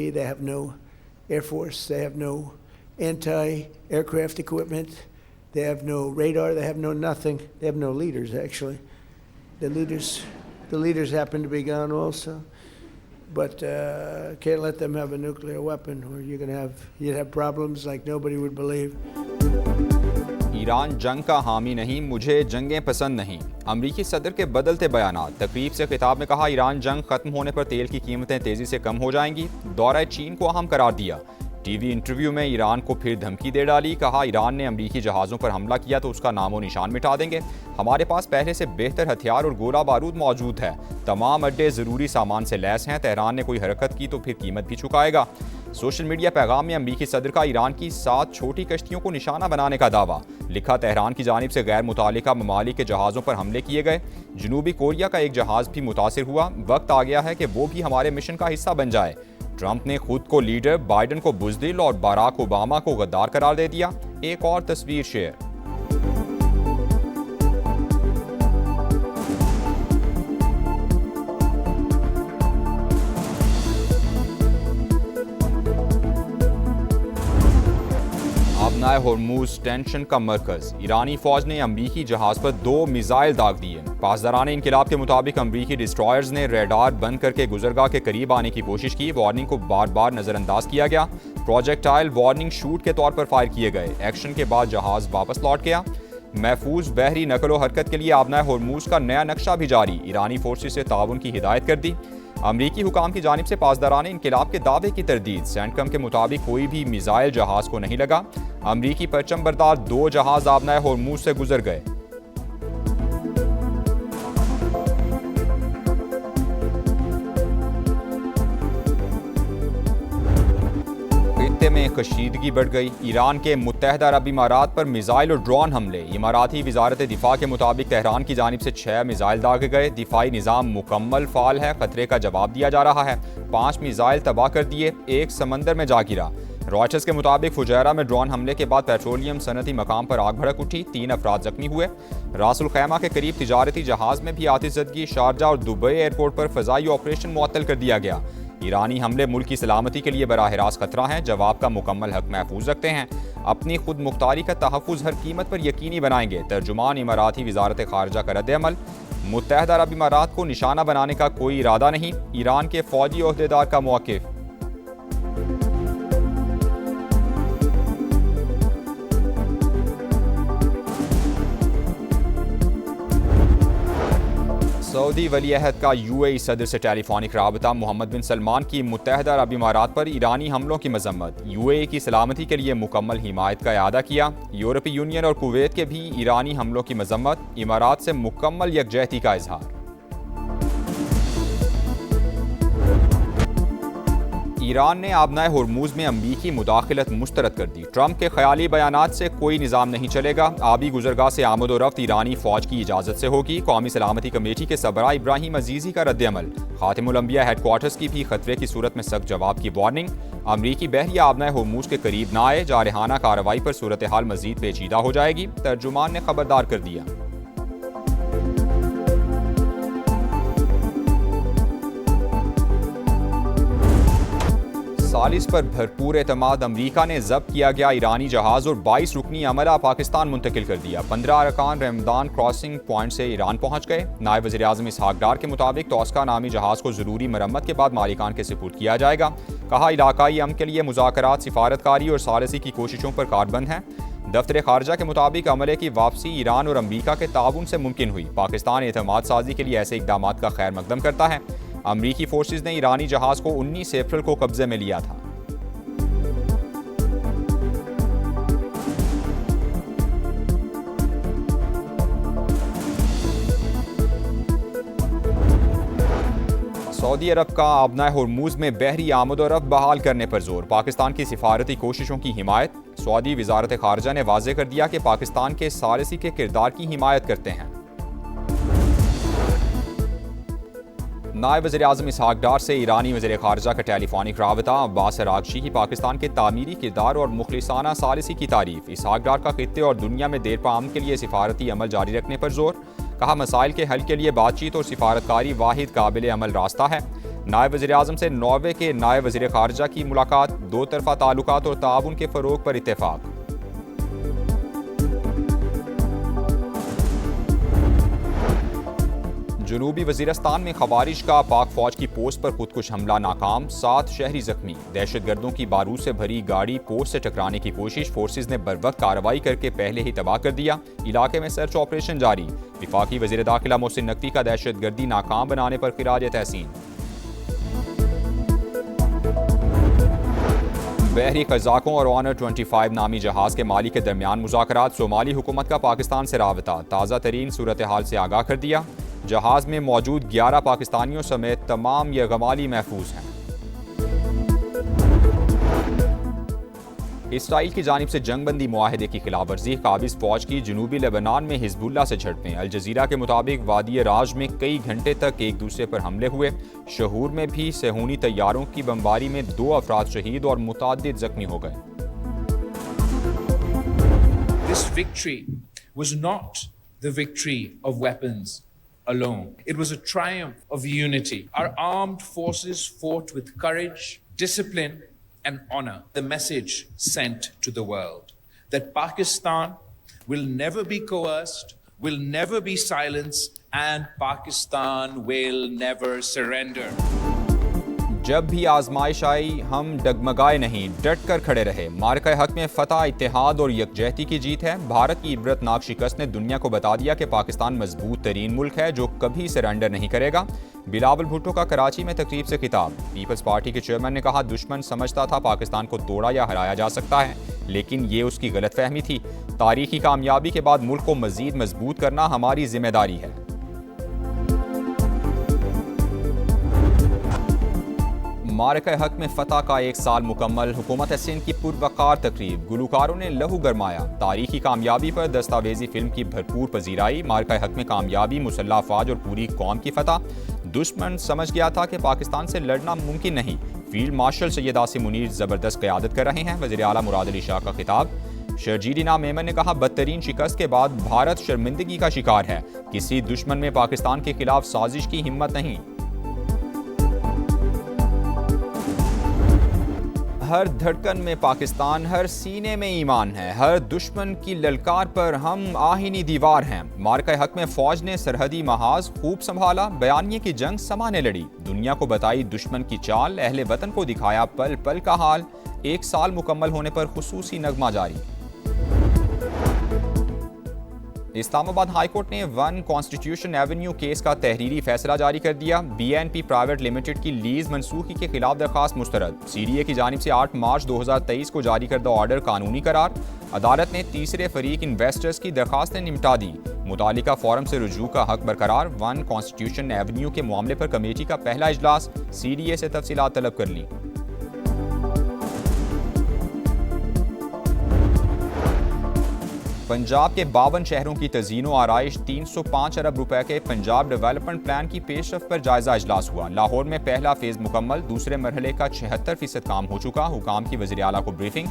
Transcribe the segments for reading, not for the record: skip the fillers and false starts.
Navy, they have no Air Force, they have no anti-aircraft equipment, they have no radar, they have no nothing. They have no leaders, actually. The leaders happen to be gone also. But can't let them have a nuclear weapon, or you'd have problems like nobody would believe. Iran जंग का हामी नहीं, मुझे जंगें पसंद नहीं। अमरीकी सदर के बदलते बयानात। तकरीब से खिताब में कहा, ईरान जंग खत्म होने पर तेल की कीमतें तेजी से कम हो जाएंगी। दौरा चीन को अहम करार दिया। टीवी इंटरव्यू में ईरान को फिर धमकी दे डाली। कहा, ईरान ने अमरीकी जहाज़ों पर हमला किया तो उसका नामो निशान मिटा देंगे। हमारे पास पहले से बेहतर हथियार और गोला बारूद मौजूद है। तमाम अड्डे ज़रूरी सामान से लैस हैं। तेहरान ने कोई हरकत की तो फिर कीमत भी चुकाएगा। सोशल मीडिया पैगाम में अमरीकी सदर का ईरान की 7 छोटी कश्तियों को निशाना बनाने का दावा। लिखा, तेहरान की जानिब से गैर मुतालिका ममालिक के जहाज़ों पर हमले किए गए। जनूबी कोरिया का एक जहाज़ भी मुतासिर हुआ। वक्त आ गया है कि वो भी हमारे मिशन का हिस्सा बन जाए। ट्रंप ने खुद को लीडर, बाइडन को बुज़दिल और बराक ओबामा को गद्दार करार दे दिया। एक और तस्वीर शेयर। आबनाए होर्मुज टेंशन का मरकज। ईरानी फौज ने अमरीकी जहाज पर 2 मिसाइल दाग दिए। पासदारान इनकिलाब के मुताबिक अमरीकी डिस्ट्रॉयर्स ने रेडार बंद करके गुजरगाह के करीब आने की कोशिश की। वार्निंग को बार बार नजरअंदाज किया गया। प्रोजेक्टाइल वार्निंग शूट के तौर पर फायर किए गए। एक्शन के बाद जहाज वापस लौट गया। महफूज बहरी नकलो हरकत के लिए आबनाए होर्मुज का नया नक्शा भी जारी। ईरानी फोर्सेस से ताउन की हिदायत कर दी। अमरीकी हुकाम की जानिब से पासदारान इनकिलाब के दावे की तरदीद। सेंटकम के मुताबिक कोई भी मिसाइल जहाज को नहीं लगा। अमरीकी परचम बरदार 2 जहाज आबनाए होर्मुज से गुजर गए। खित्ते में कशीदगी बढ़ गई। ईरान के मुत्तहदा अरब इमारात पर मिसाइल और ड्रोन हमले। इमाराती वजारत दिफा के मुताबिक तेहरान की जानिब से 6 मिसाइल दागे गए। दिफाई निज़ाम मुकम्मल फाल है। खतरे का जवाब दिया जा रहा है। 5 मिसाइल तबाह कर दिए। 1 समंदर में जा गिरा। रॉयटर्स के मुताबिक फुजैरा में ड्रोन हमले के बाद पेट्रोलियम सनती मकाम पर आग भड़क उठी। 3 अफराद जख्मी हुए। रासुल खैमा के करीब तिजारती जहाज में भी आतिशज़दगी। शारजा और दुबई एयरपोर्ट पर फ़ज़ाई ऑपरेशन मुअत्तल कर दिया गया। ईरानी हमले मुल्क की सलामती के लिए बराह रास्त खतरा है। जवाब का मुकम्मल हक महफूज रखते हैं। अपनी खुद मुख्तारी का तहफ़्फ़ुज़ हर कीमत पर यकीनी बनाएंगे। तर्जुमान इमाराती वजारत खारजा का रद्द-ए-अमल। मुत्तहदा अरब इमारात को निशाना बनाने का कोई इरादा नहीं। ईरान के फौजी ओहदेदार का मौक़िफ़। सऊदी वली अहद का UAE सदर से टेलीफोनिक राबता। मोहम्मद बिन सलमान की मुत्तहदा अरब इमारात पर ईरानी हमलों की मजम्मत। UAE की सलामती के लिए मुकम्मल हिमायत का इआदा किया। यूरोपीय यूनियन और कुवैत के भी ईरानी हमलों की मजम्मत। इमारात से मुकम्मल यकजहती का इजहार। ईरान ने आबनाए होर्मुज में अमरीकी मुदाखलत मुस्तरद कर दी। ट्रंप के ख्याली बयानात से कोई निज़ाम नहीं चलेगा। आबी गुजरगाह से आमद और रफ्त ईरानी फौज की इजाज़त से होगी। कौमी सलामती कमेटी के सबरा इब्राहिम अजीज़ी का रद्द-ए-अमल। खातिमुल अंबिया हेडक्वार्टर्स की भी खतरे की सूरत में सख्त जवाब की वार्निंग। अमरीकी बहरिया आबनाए होर्मुज के करीब न आए। जारहाना कार्रवाई पर सूरत हाल मजीद पेचीदा हो जाएगी। तर्जुमान ने खबरदार कर दिया। सालिस पर भरपूर एतमाद। अमरीका ने जब्त किया गया ईरानी जहाज और 22 रुकनी अमला पाकिस्तान मुंतकिल कर दिया। 15 अरकान रमदान क्रॉसिंग पॉइंट से ईरान पहुंच गए। नायब वज़ीर आज़म इसहाक डार के मुताबिक तोस्का नामी जहाज को ज़रूरी मरम्मत के बाद मालिकान के सुपुर्द किया जाएगा। कहा, इलाकाई अमन के लिए मुज़ाकरात, सिफारतकारी और सालिसी की कोशिशों पर कारबंद हैं। दफ्तर खारजा के मुताबिक अमले की वापसी ईरान और अमरीका के ताउन से मुमकिन हुई। पाकिस्तान एतमाद साजी के लिए ऐसे इक़दामात का खैर मकदम करता है। अमरीकी फोर्सेज ने ईरानी जहाज को 19 अप्रैल को कब्जे में लिया था। सऊदी अरब का आबनाए होर्मुज में बहरी आमद और रफ्त बहाल करने पर जोर। पाकिस्तान की सिफारती कोशिशों की हिमायत। सऊदी वजारत खारजा ने वाज़ेह कर दिया कि पाकिस्तान के सालिसी के किरदार की हिमायत करते हैं। नायब वज़ीर आज़म इसहाक डार से ईरानी वज़ीर खारजा का टेलीफोनिक राबता। अब्बास अराग़ची की पाकिस्तान के तामीरी किरदार और मुखलिसाना सालिसी की तारीफ। इसहाक डार का खित्ते और दुनिया में देर पाम के लिए सिफारती अमल जारी रखने पर जोर। कहा, मसाइल के हल के लिए बातचीत और सिफारतकारी वाहिद काबिल अमल रास्ता है। नायब वज़ीर-ए-आज़म से नॉर्वे के नायब वज़ीर ख़ारिजा की मुलाकात, दो तरफ़ा ताल्लुकात और ताउन के फ़रोग़ पर इत्तेफ़ाक। जनूबी वज़ीरिस्तान में ख़वारिज का पाक फ़ौज की पोस्ट पर खुदकुश हमला नाकाम, 7 शहरी ज़ख्मी। दहशतगर्दों की बारूद से भरी गाड़ी पोस्ट से टकराने की कोशिश, फोर्सेज ने बरवक्त कार्रवाई करके पहले ही तबाह कर दिया। इलाके में सर्च ऑपरेशन जारी। वफाकी वज़ीर दाखिला मोहसिन नकवी का दहशतगर्दी नाकाम बनाने पर खिराज तहसीन। बहरी कज़ाकों और ऑनर 25 नामी जहाज़ के माली के दरमियान मुज़ाकरात, सोमाली हुकूमत का पाकिस्तान से राबता, ताज़ा तरीन सूरत हाल से आगाह कर दिया। जहाज़ में मौजूद 11 पाकिस्तानियों समेत तमाम यगमाली महफूज हैं। इसराइल की जानिब से जंगबंदी मुआहदे की खिलाफ वर्जी, काबिज फौज की जनूबी लेबनान में हिजबुल्लाह से झड़पें। अल जज़ीरा के मुताबिक वादी राज में कई घंटे तक एक दूसरे पर हमले हुए। शहूर में भी सेहूनी तैयारों की बमबारी में 2 अफराद शहीद और मुताद्दिद जख्मी हो गए। This victory was not the victory of weapons alone. It was a triumph of unity. Our armed forces fought with courage, discipline, and honor. The message sent to the world that Pakistan will never be coerced, will never be silenced, and Pakistan will never surrender. जब भी आजमाइश आई हम डगमगाए नहीं, डट कर खड़े रहे। मार्का हक में फतह, इत्तेहाद और यकजहती की जीत है। भारत की इबरतनाक शिकस्त ने दुनिया को बता दिया कि पाकिस्तान मजबूत तरीन मुल्क है जो कभी सरेंडर नहीं करेगा। बिलावल भुट्टो का कराची में तकरीब से खिताब। पीपल्स पार्टी के चेयरमैन ने कहा, दुश्मन समझता था पाकिस्तान को तोड़ा या हराया जा सकता है, लेकिन ये उसकी गलतफहमी थी। तारीखी कामयाबी के बाद मुल्क को मजीद मजबूत करना हमारी जिम्मेदारी है। मार्का हक में फतह का 1 साल मुकम्मल। हुकूमत सिंध की पुरवकार तकरीब, गुलकारों ने लहू गरमाया। तारीखी कामयाबी पर दस्तावेजी फिल्म की भरपूर पजीराई। मार्का हक में कामयाबी, मुसल्लह अफवाज और पूरी कौम की फतह। दुश्मन समझ गया था कि पाकिस्तान से लड़ना मुमकिन नहीं। फील्ड मार्शल सैयद आसिम मुनीर जबरदस्त क़यादत कर रहे हैं। वज़ीर आला मुराद अली शाह का खिताब। शर्जील इनाम मेमन ने कहा, बदतरीन शिकस्त के बाद भारत शर्मिंदगी का शिकार है। किसी दुश्मन में पाकिस्तान के खिलाफ साजिश की हिम्मत नहीं। हर धड़कन में पाकिस्तान, हर सीने में ईमान है। हर दुश्मन की ललकार पर हम आहिनी दीवार हैं। मार्का हक में फौज ने सरहदी महाज खूब संभाला। बयानिए की जंग समाने लड़ी। दुनिया को बताई दुश्मन की चाल, अहले वतन को दिखाया पल पल का हाल। 1 साल मुकम्मल होने पर खुसूसी नगमा जारी। इस्लामाबाद हाईकोर्ट ने 1 कॉन्स्टिट्यूशन एवेन्यू केस का तहरीरी फैसला जारी कर दिया। BNP प्राइवेट लिमिटेड की लीज मनसूखी के खिलाफ दरखास्त मुस्तरद। CDA की जानिब से 8 मार्च 2023 को जारी करदा ऑर्डर कानूनी करार। अदालत ने तीसरे फरीक इन्वेस्टर्स की दरखास्तें निपटा दी। मुतालिका फोरम से रुजू का हक बरकरार। 1 कॉन्स्टिट्यूशन एवेन्यू के मामले पर कमेटी का पहला इजलास, CDA से तफसीलात तलब कर ली। पंजाब के 52 शहरों की तज़ीनो आराइश, 305 अरब रुपए के पंजाब डेवलपमेंट प्लान की पेशरफ पर जायजा इजलास हुआ। लाहौर में पहला फेज मुकम्मल, दूसरे मरहले का 76% काम हो चुका। हुकाम की वज़ीर आला को ब्रीफिंग।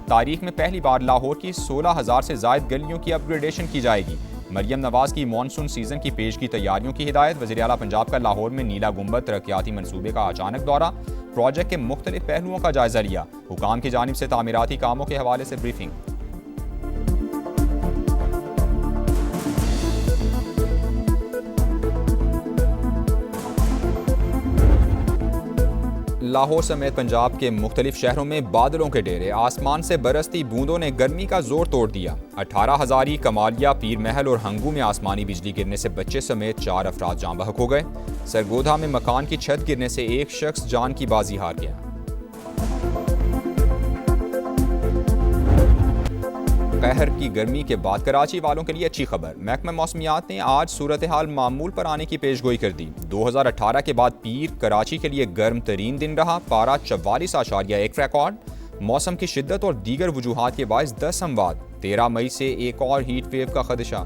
तारीख में पहली बार लाहौर की 16,000 से ज़ायद गलियों की अपग्रेडेशन की जाएगी। मरियम नवाज़ की मानसून सीजन की पेश की तैयारियों की हिदायत। वज़ीर आला पंजाब का लाहौर में नीला गुंबद तरक्याती मनसूबे का अचानक दौरा। प्रोजेक्ट के मुख्तलिफ पहलुओं का जायजा लिया। हुकाम की जानिब से तामीराती कामों के हवाले से ब्रीफिंग। लाहौर समेत पंजाब के मुख्तलिफ शहरों में बादलों के डेरे। आसमान से बरसती बूंदों ने गर्मी का जोर तोड़ दिया। 18 हज़ारी, कमालिया, पीर महल और हंगू में आसमानी बिजली गिरने से बच्चे समेत 4 अफराद जाँ बहक हो गए। सरगोधा में मकान की छत गिरने से एक शख्स जान की बाजी हार गया। कहर की गर्मी के बाद कराची वालों के लिए अच्छी खबर। महकमा मौसमियात ने आज सूरत हाल मामूल पर आने की पेशगोई कर दी। 2018 के बाद पीर कराची के लिए गर्म तरीन दिन रहा। पारा 44.1 रिकॉर्ड। मौसम की शिद्दत और दीगर वजूहात के बायस 10 अमवात। 13 मई से एक और हीट वेव का खदशा।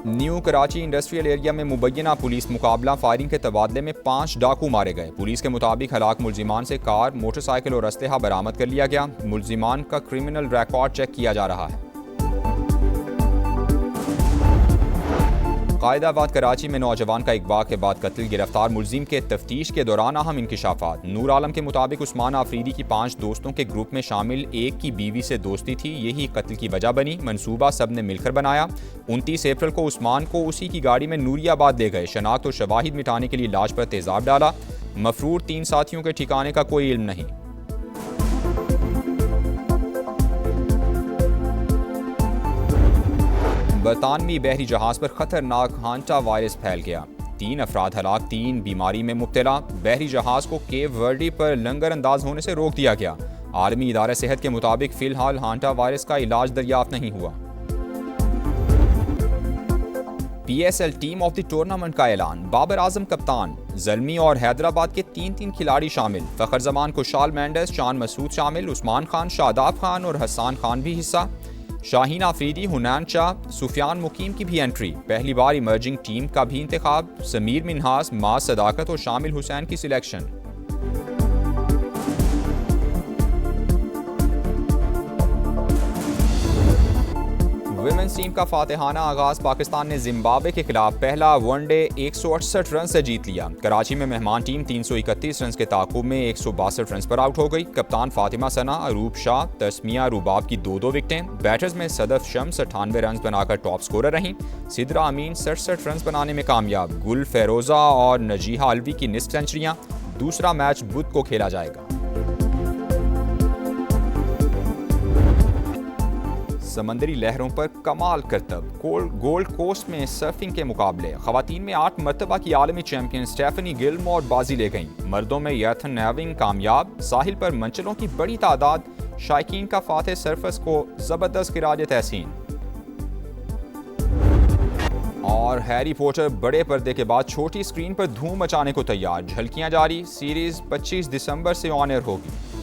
न्यू कराची इंडस्ट्रियल एरिया में मुबैना पुलिस मुकाबला फायरिंग के तबादले में 5 डाकू मारे गए। पुलिस के मुताबिक हलाक मुलजिमान से कार, मोटरसाइकिल और असलहा बरामद कर लिया गया। मुलजिमान का क्रिमिनल रिकॉर्ड चेक किया जा रहा है। कायदाबाद कराची में नौजवान का अगवा के बाद कत्ल, गिरफ्तार मुलजिम के तफ्तीश के दौरान अहम इंकिशाफात। नूर आलम के मुताबिक उस्मान आफरीदी की 5 दोस्तों के ग्रुप में शामिल एक की बीवी से दोस्ती थी, यही कत्ल की वजह बनी। मंसूबा सब ने मिलकर बनाया। 29 अप्रैल को उस्मान को उसी की गाड़ी में नूरियाबाद ले गए। शनाख्त और शवाहिद मिटाने के लिए लाश पर तेजाब डाला। मफरूर 3 साथियों के ठिकाने का कोई इल्म नहीं। बरतानवी बहरी जहाज पर खतरनाक हांटा वायरस फैल गया। 3 अफराद हलाक, 3 बीमारी में मुब्तला। बहरी जहाज को केप वर्डी पर लंगर अंदाज होने से रोक दिया गया। आलमी इदारा सेहत के मुताबिक फिलहाल हांटा वायरस का इलाज दरियाफ्त नहीं हुआ। PSL team of the tournament का ऐलान। बाबर आजम कप्तान, ज़ल्मी और हैदराबाद के 3 खिलाड़ी शामिल। फ़खर जमान, खुशाल मेंडेस, शान मसूद शामिल। उस्मान खान, शादाब खान और हसन खान भी हिस्सा। शाहीन आफरीदी, हुनैन शाह, सुफियान मुकीम की भी एंट्री। पहली बार इमर्जिंग टीम का भी इंतखाब। समीर मिन्हास, माज सदाकत और शामिल हुसैन की सिलेक्शन। विमेंस टीम का फातिहाना आगाज। पाकिस्तान ने जिम्बाब्वे के खिलाफ पहला वनडे 168 रन से जीत लिया। कराची में मेहमान टीम 331 रन के ताकुब में 162 रन पर आउट हो गई। कप्तान फातिमा सना, अरूप शाह, तस्मिया रुबाब की 2-2 विकेटें। बैटर्स में सदफ शम्स 98 रन बनाकर टॉप स्कोरर रहीं। सिद्रा अमीन 67 रन बनाने में कामयाब। गुल फेरोजा और नजीहा अलवी की निस्फ सेंचुरियां। दूसरा मैच बुध को खेला जाएगा। समंदरी लहरों पर कमाल करतब। गोल्ड कोस्ट में सर्फिंग के मुकाबले। खवातीन में 8 मरतबा की आलमी चैंपियन स्टेफनी गिलमोर बाजी ले गईं। मर्दों में यथन नेविंग कामयाब। साहिल पर मंचलों की बड़ी तादाद। शायकीन का फातेह सरफस को जबरदस्त खिराज तहसीन। और हैरी पॉटर बड़े पर्दे के बाद छोटी स्क्रीन पर धूम मचाने को तैयार। झलकियां जारी। सीरीज 25 दिसंबर से ऑन एयर होगी।